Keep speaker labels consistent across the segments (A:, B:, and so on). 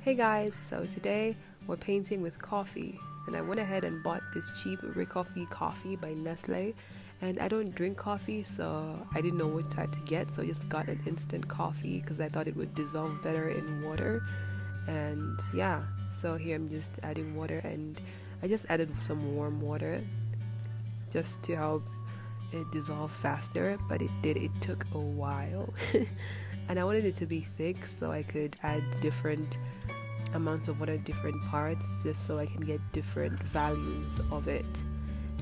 A: Hey guys, so today we're painting with coffee, and I went ahead and bought this cheap Ricoffy coffee by Nestle. And I don't drink coffee, so I didn't know which type to get, so I just got an instant coffee because I thought it would dissolve better in water. And yeah, so here I'm just adding water, and I just added some warm water just to help it dissolve faster, but it took a while. And I wanted it to be thick so I could add different amounts of water, different parts, just so I can get different values of it.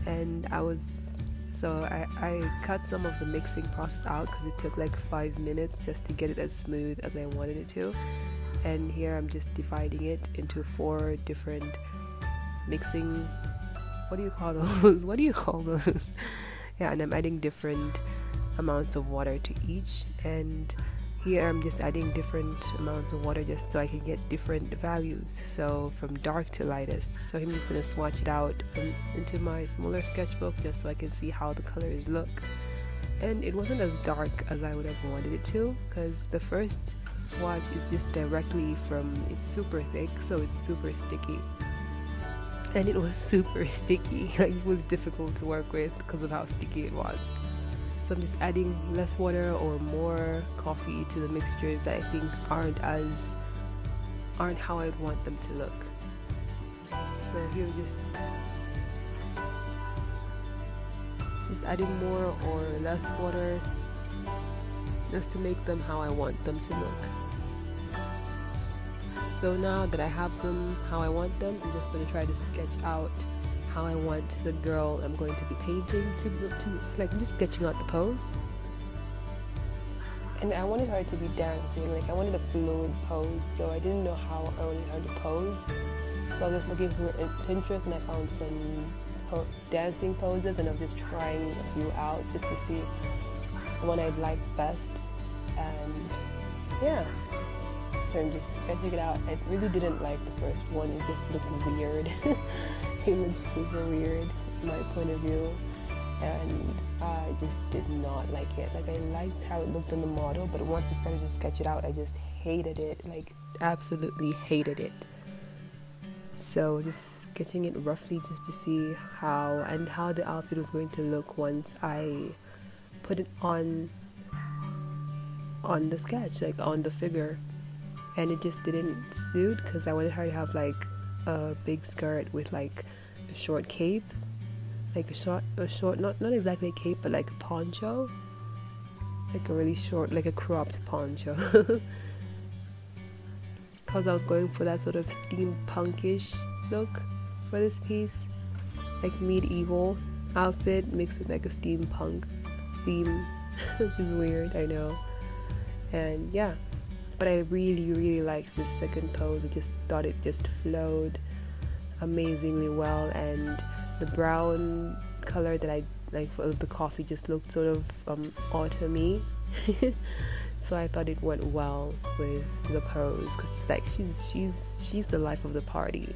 A: And I cut some of the mixing process out because it took like 5 minutes just to get it as smooth as I wanted it to. And here I'm just dividing it into 4 different mixing, what do you call those? Yeah, and I'm adding different amounts of water to each, and here I'm just adding different amounts of water just so I can get different values, so from dark to lightest. So I'm just going to swatch it out into my smaller sketchbook just so I can see how the colors look. And it wasn't as dark as I would have wanted it to, because the first swatch is just directly from, it's super thick, so it's super sticky. And it was super sticky, like it was difficult to work with because of how sticky it was. So I'm just adding less water or more coffee to the mixtures that I think aren't how I'd want them to look. So here just adding more or less water just to make them how I want them to look. So now that I have them how I want them, I'm just going to try to sketch out how I want the girl I'm going to be painting to like, I'm just sketching out the pose. And I wanted her to be dancing, like I wanted a fluid pose, so I didn't know how I wanted her to pose. So I was just looking through Pinterest and I found some dancing poses, and I was just trying a few out just to see the one I'd like best. And yeah, so I'm just sketching it out. I really didn't like the first one, it just looked weird. It looked super weird from my point of view, and I just did not like it. Like, I liked how it looked on the model, but once I started to sketch it out, I just hated it, like absolutely hated it. So just sketching it roughly just to see how the outfit was going to look once I put it on the sketch, like on the figure. And it just didn't suit because I wanted her to have like a big skirt with like a short cape, like a short not exactly a cape, but like a poncho, like a really short, like a cropped poncho. Because I was going for that sort of steampunkish look for this piece, like medieval outfit mixed with like a steampunk theme, which is weird, I know. And yeah, but I really liked this second pose. I just thought it just flowed amazingly well, and the brown color that I like of the coffee just looked sort of autumny. So I thought it went well with the pose, because it's like she's the life of the party.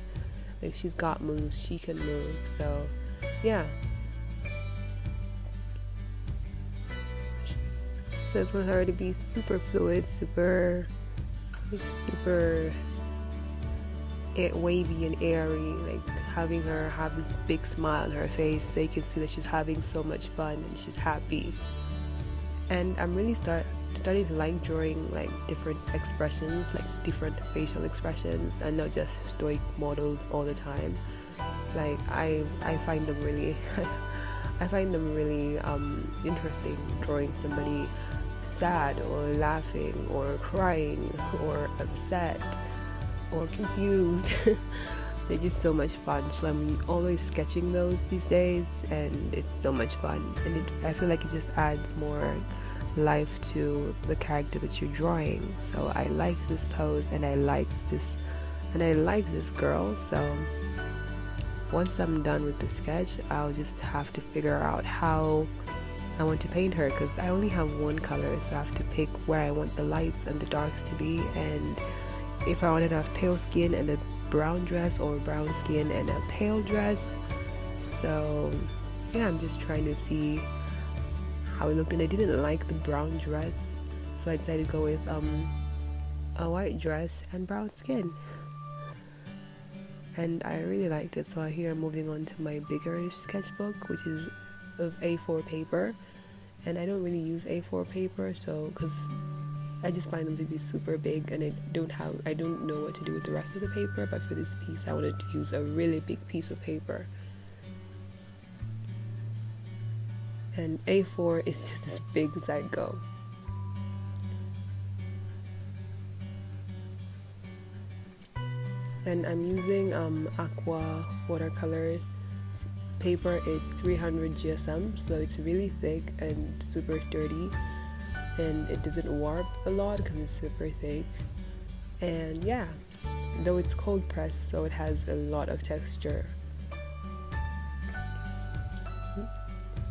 A: Like, she's got moves, she can move. So yeah. So I just want her to be super fluid, super wavy and airy, like having her have this big smile on her face so you can see that she's having so much fun and she's happy. And I'm really starting to like drawing like different expressions, like different facial expressions, and not just stoic models all the time. Like I find them really interesting, drawing somebody sad or laughing or crying or upset or confused. They're just so much fun, so I'm always sketching those these days, and it's so much fun, and I feel like it just adds more life to the character that you're drawing. So I like this pose, and I like this girl. So once I'm done with the sketch, I'll just have to figure out how I want to paint her, because I only have one color, so I have to pick where I want the lights and the darks to be, and if I wanted to have pale skin and a brown dress, or brown skin and a pale dress. So yeah, I'm just trying to see how it looked, and I didn't like the brown dress, so I decided to go with a white dress and brown skin. and I really liked it. So here I'm moving on to my bigger sketchbook, which is of A4 paper, and I don't really use A4 paper, so because I just find them to be super big, and I don't know what to do with the rest of the paper. But for this piece, I wanted to use a really big piece of paper, and A4 is just as big as I go. And I'm using Aqua watercolor paper. It's 300 GSM, so it's really thick and super sturdy, and it doesn't warp a lot because it's super thick. And yeah, though it's cold pressed, so it has a lot of texture.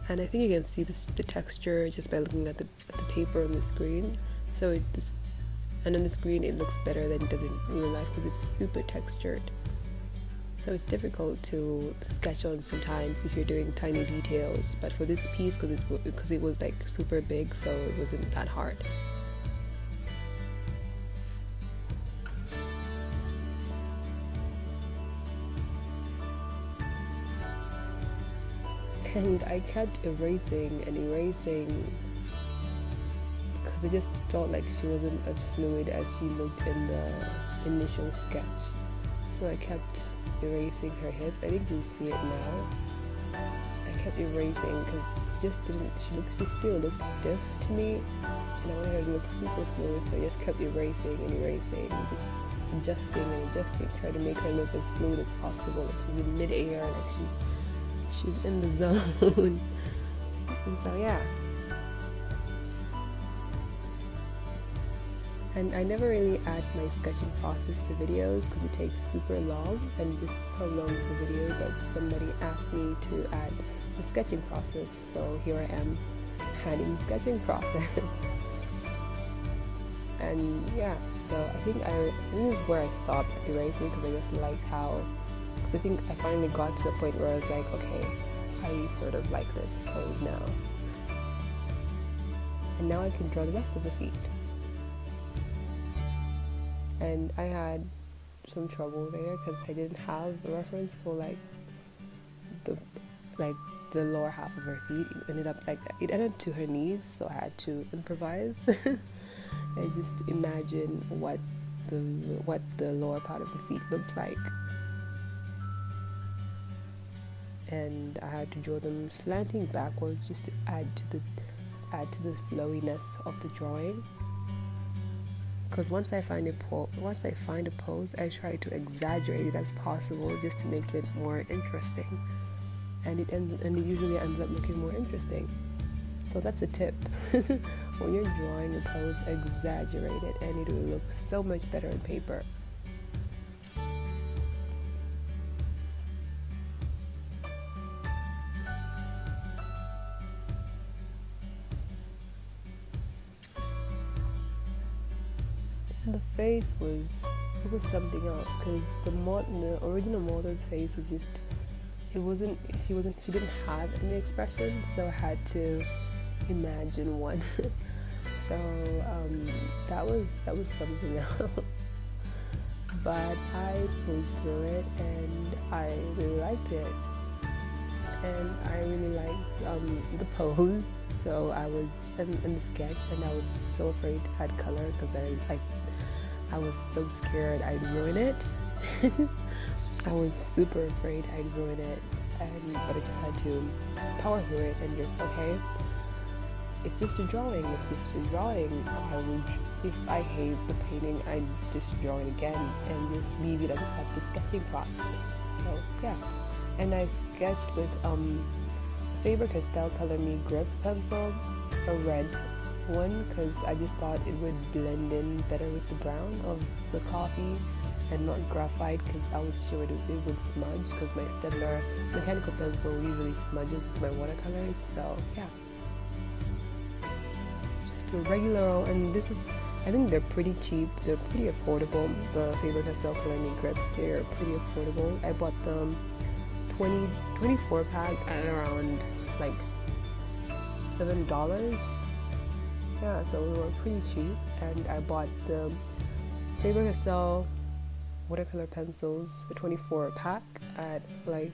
A: And I think you can see the texture just by looking at the paper on the screen. So and on the screen it looks better than it does in real life because it's super textured. So it's difficult to sketch on sometimes if you're doing tiny details, but for this piece, because it was like super big, so it wasn't that hard. And I kept erasing and erasing because I just felt like she wasn't as fluid as she looked in the initial sketch. So I kept erasing her hips. I think you see it now. I kept erasing because she still looked stiff to me, and I wanted her to look super fluid, so I just kept erasing and erasing, just adjusting and adjusting, trying to make her look as fluid as possible, like she's in mid-air, like she's in the zone. And so yeah. And I never really add my sketching process to videos because it takes super long and just prolongs the video, but somebody asked me to add the sketching process, so here I am adding the sketching process. And yeah, so I think this is where I stopped erasing because I just liked because I think I finally got to the point where I was like, okay, I sort of like this pose now. And now I can draw the rest of the feet. And I had some trouble there because I didn't have a reference for the lower half of her feet. It ended to her knees, so I had to improvise. I just imagine what the lower part of the feet looked like, and I had to draw them slanting backwards just to add to the flowiness of the drawing. Because once I find a pose, I try to exaggerate it as possible just to make it more interesting, and it usually ends up looking more interesting. So that's a tip. When you're drawing a pose, exaggerate it, and it will look so much better on paper. The face was something else because the original model's face was just, she didn't have any expression, so I had to imagine one. So that was something else. But I pulled through it and I really liked it, and I really liked the pose. So I was in the sketch, and I was so afraid to add color because I was so scared I'd ruin it. I was super afraid I'd ruin it, but I just had to power through it and just, okay, it's just a drawing. If I hate the painting, I'd just draw it again and just leave it at the sketching process. So yeah, and I sketched with Faber Castel Color Me Grip pencil, a red one, because I just thought it would blend in better with the brown of the coffee and not graphite, because I was sure it would smudge, because my Staedtler mechanical pencil usually smudges with my watercolors. So yeah, just a regular, and I think they're pretty cheap, they're pretty affordable. The Faber Castel Color Me grips, they're pretty affordable. I bought them 24 pack at around like $7. Yeah, so they were pretty cheap, and I bought the Faber Castel watercolor pencils, the 24 pack at like,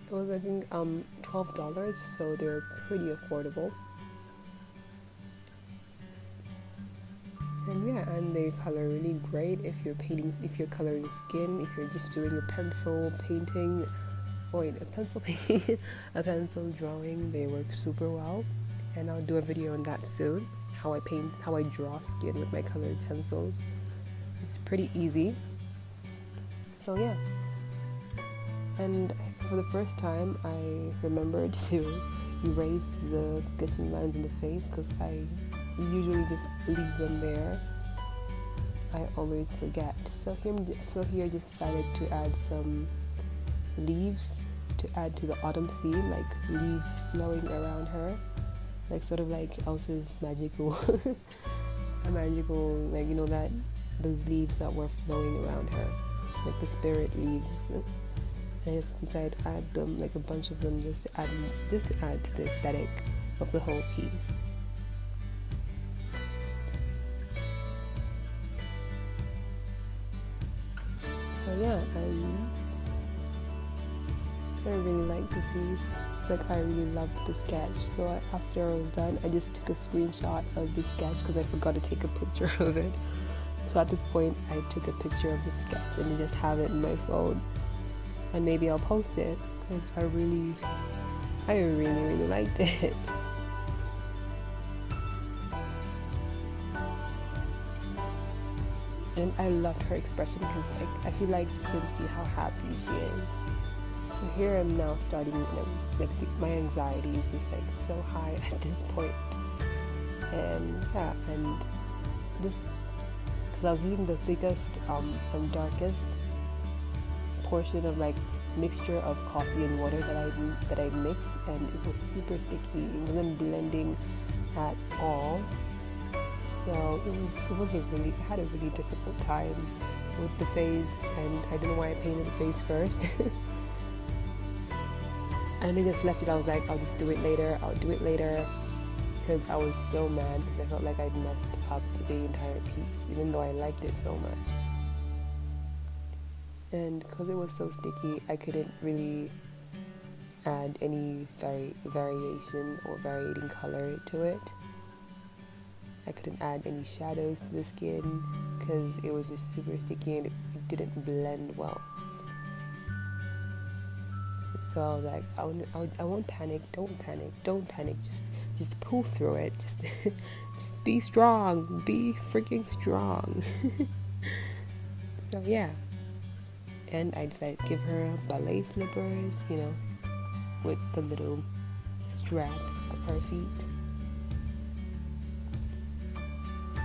A: it was I think $12, so they're pretty affordable. And yeah, and they color really great if you're painting, if you're coloring skin, if you're just doing a pencil painting, a pencil painting, a pencil drawing, they work super well. And I'll do a video on that soon, how I paint, how I draw skin with my colored pencils. It's pretty easy. So yeah. And for the first time, I remembered to erase the sketching lines in the face because I usually just leave them there. I always forget. So here I just decided to add some leaves to add to the autumn theme, like leaves flowing around her, like sort of like Elsa's magical, a magical, like you know that those leaves that were flowing around her, like the spirit leaves. I just decided to add them, like a bunch of them, just to add to the aesthetic of the whole piece. So yeah, I really like this piece. Like I really loved the sketch. So after I was done, I just took a screenshot of the sketch because I forgot to take a picture of it. So at this point, I took a picture of the sketch and I just have it in my phone. And maybe I'll post it because I really liked it. And I loved her expression because I feel like you can see how happy she is. So here I'm now starting, my anxiety is just like so high at this point. And yeah, and this, because I was using the thickest and darkest portion of like mixture of coffee and water that I mixed, and it was super sticky. It wasn't blending at all. So I had a really difficult time with the face, and I don't know why I painted the face first. And I just left it. I was like, I'll just do it later, because I was so mad because I felt like I'd messed up the entire piece, even though I liked it so much. And because it was so sticky, I couldn't really add any variation or varying color to it. I couldn't add any shadows to the skin because it was just super sticky and it didn't blend well. So I was like, I won't panic. Don't panic. Just pull through it. Just be strong. Be freaking strong. So yeah. And I decided to give her ballet slippers, with the little straps of her feet.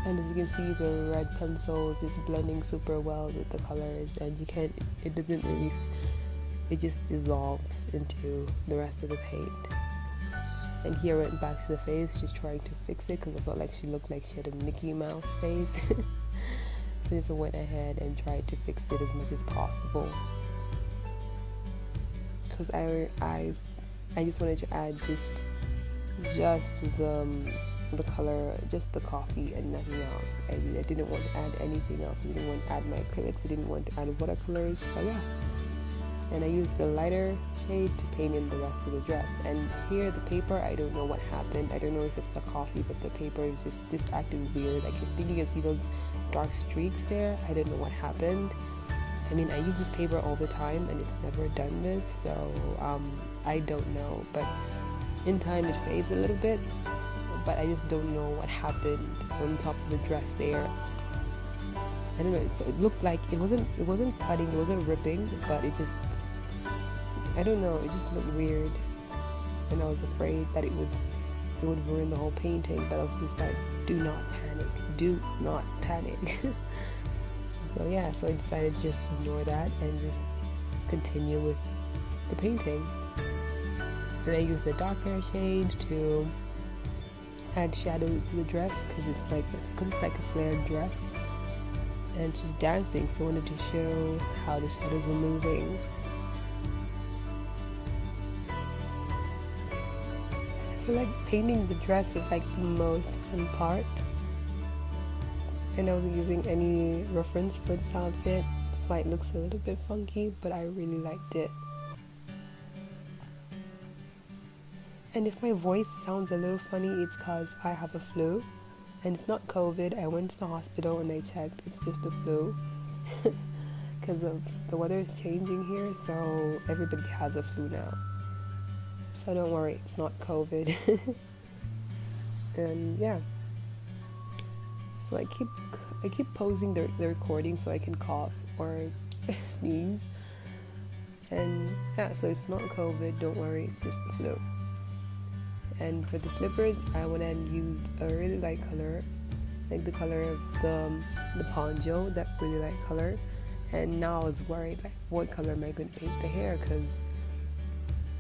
A: And as you can see, the red pencil is just blending super well with the colors, and it just dissolves into the rest of the paint. And here I went back to the face, just trying to fix it because I felt like she looked like she had a Mickey Mouse face. So I just went ahead and tried to fix it as much as possible. Because I just wanted to add just the color, just the coffee and nothing else. I didn't want to add anything else. I didn't want to add my acrylics. I didn't want to add watercolors. So yeah. And I used the lighter shade to paint in the rest of the dress. And here the paper, I don't know what happened. I don't know if it's the coffee, but the paper is just acting weird. I think you can see those dark streaks there. I don't know what happened. I mean, I use this paper all the time and it's never done this, so I don't know. But in time it fades a little bit, but I just don't know what happened on top of the dress there. I don't know, it looked like it wasn't cutting, it wasn't ripping, but it just, I don't know, it just looked weird. And I was afraid that it would ruin the whole painting, but I was just like, do not panic. So yeah, so I decided to just ignore that and just continue with the painting. And I used the darker shade to add shadows to the dress because it's like a flared dress. And she's dancing, so I wanted to show how the shadows were moving. I feel like painting the dress is like the most fun part. and I wasn't using any reference for this outfit. That's why it looks a little bit funky, but I really liked it. And if my voice sounds a little funny, it's because I have a flu. And it's not COVID. I went to the hospital and they checked. It's just the flu. Because of the weather is changing here, so everybody has a flu now. So don't worry, it's not COVID. And yeah. So I keep pausing the recording so I can cough or sneeze. And yeah, so it's not COVID, don't worry, it's just the flu. And for the slippers, I went and used a really light color, like the color of the poncho, that really light color. And now I was worried, like, what color am I going to paint the hair? Because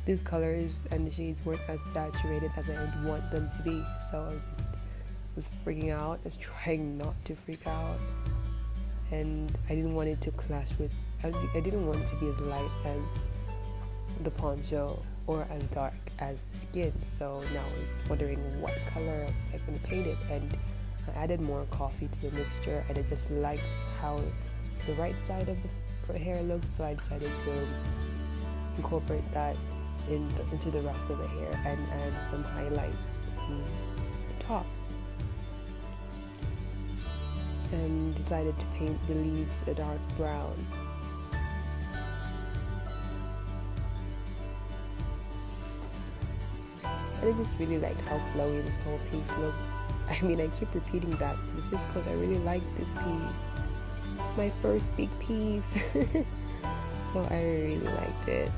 A: these colors and the shades weren't as saturated as I would want them to be. So I was freaking out. I was trying not to freak out. And I didn't want it to clash with, I didn't want it to be as light as the poncho or as dark as the skin. So now I was wondering what color was I going to paint it. And I added more coffee to the mixture, and I just liked how the right side of the hair looked, so I decided to incorporate that into the rest of the hair and add some highlights on the top. And decided to paint the leaves a dark brown. And I just really liked how flowy this whole piece looked. I mean, I keep repeating that, but it's just because I really like this piece. It's my first big piece. So I really liked it.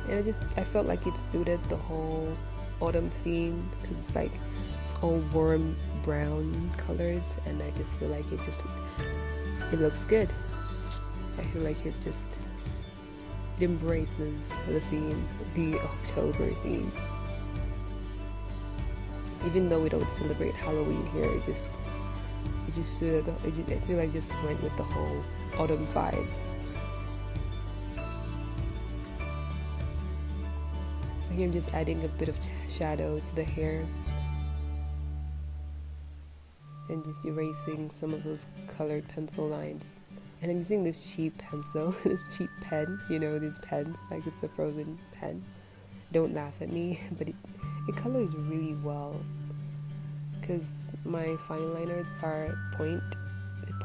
A: And I felt like it suited the whole autumn theme, because it's all warm brown colors, and I just feel like it looks good. I feel like it embraces the theme, the October theme. Even though we don't celebrate Halloween here, it just suited. I feel like it just went with the whole autumn vibe. So here I'm just adding a bit of shadow to the hair and just erasing some of those colored pencil lines. And I'm using this cheap pencil, this cheap pen, these pens, like it's a frozen pen. Don't laugh at me, but it colors really well, because my fine liners are point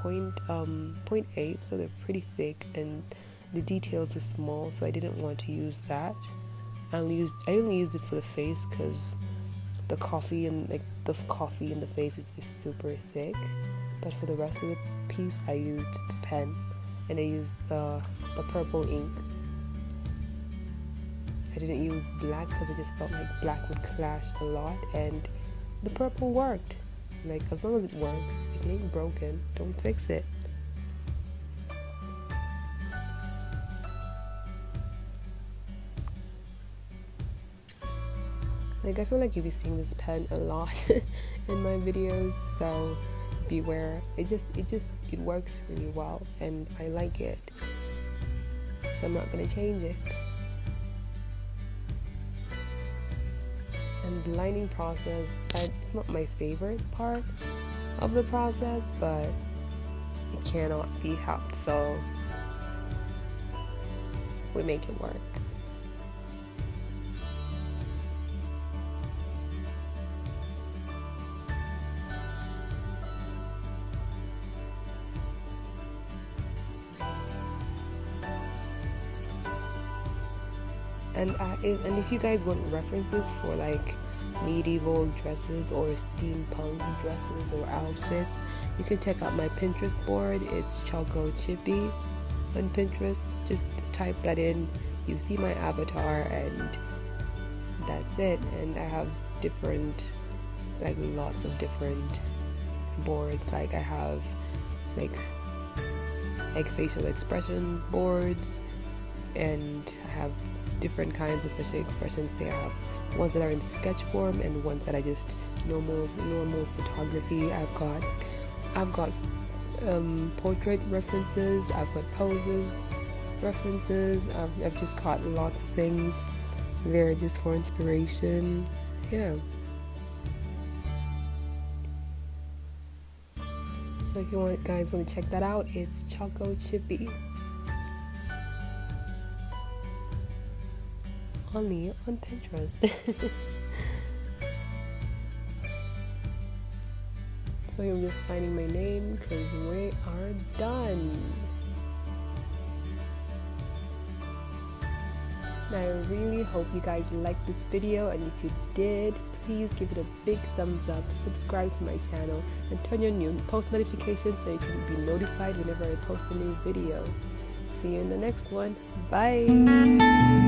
A: 0.8, so they're pretty thick, and the details are small, so I didn't want to use that. I only used it for the face, because the coffee in the face is just super thick. But for the rest of the piece, I used the pen, and I used the purple ink. I didn't use black because I just felt like black would clash a lot, and the purple worked. Like, as long as it works, if it ain't broken, don't fix it. Like, I feel like you'll be seeing this pen a lot in my videos, so beware. It works really well, and I like it, so I'm not gonna change it. And the lining process, it's not my favorite part of the process, but it cannot be helped, so we make it work. And if you guys want references for like medieval dresses or steampunk dresses or outfits, you can check out my Pinterest board. It's Choco Chippy on Pinterest. Just type that in, you see my avatar, and that's it. And I have lots of different boards. Like, I have like facial expressions boards, and I have different kinds of facial expressions. They have ones that are in sketch form and ones that are just normal photography. I've got portrait references, I've got poses references, I've just caught lots of things. They're just for inspiration. Yeah. So if you guys want to check that out, it's Choco Chippy. Only on Pinterest. So I'm just signing my name because we are done. And I really hope you guys liked this video, and if you did, please give it a big thumbs up, subscribe to my channel, and turn on your post notifications so you can be notified whenever I post a new video. See you in the next one. Bye!